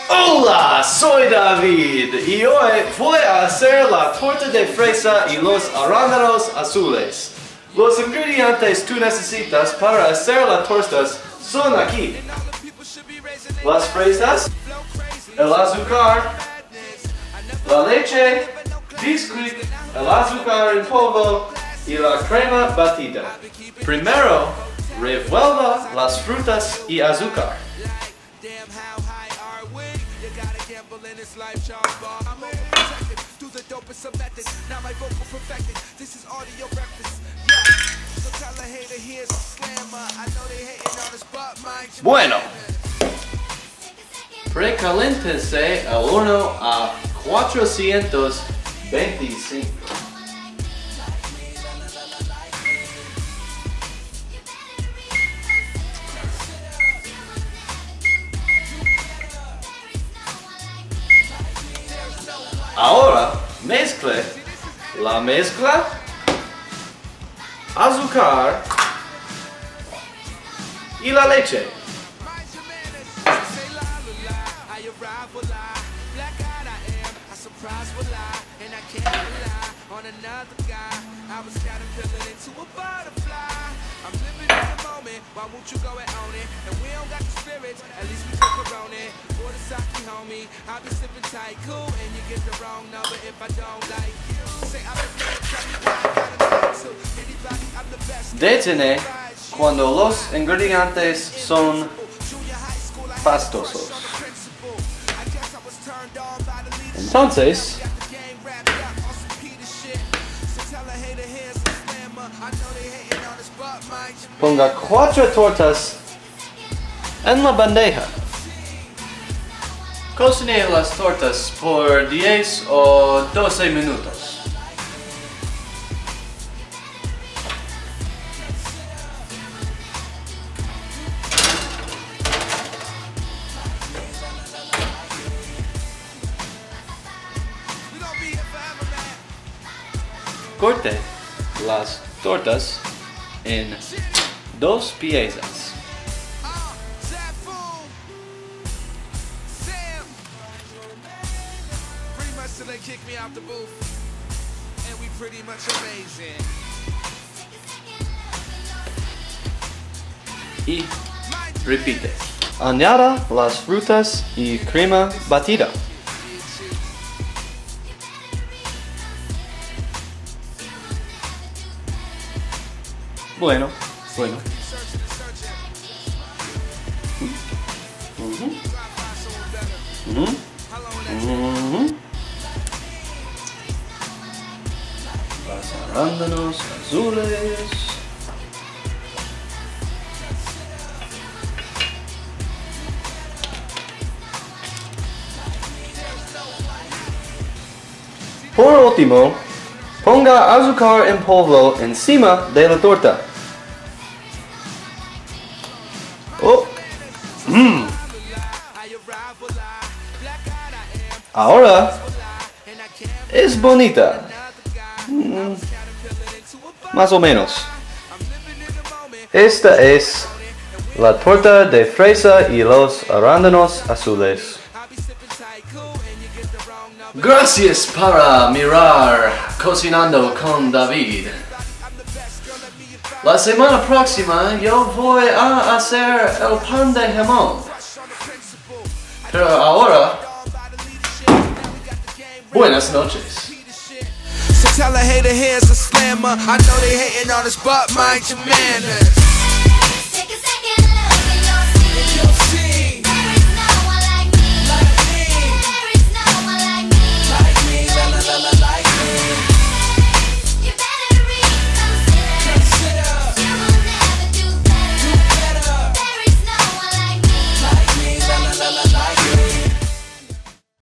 Hola, soy David y hoy voy a hacer la torta de fresa y los arándanos azules. Los ingredientes tú necesitas para hacer las tortas son aquí: las fresas, el azúcar, la leche, biscuit, el azúcar en polvo y la crema batida. Primero, revuelva las frutas y azúcar. Bueno, precaléntese el horno a 425. Ahora mezcle la mezcla, azúcar y la leche. Detene cuando los ingredientes son pastosos. Entonces, ponga 4 tortas en la bandeja. Cocine las tortas por 10 o 12 minutos. Corte las tortas en 2 piezas. Y repite. Añada las frutas y crema batida. Bueno. Los arándanos azules. Por último, ponga azúcar en polvo encima de la torta. Ahora es bonita. Más o menos. Esta es la torta de fresa y los arándanos azules. Gracias por mirar Cocinando con David. La semana próxima yo voy a hacer el pan de jamón. Pero ahora, buenas noches. So tell her hater here's a slammer. I know they hating on us, but mind your manners.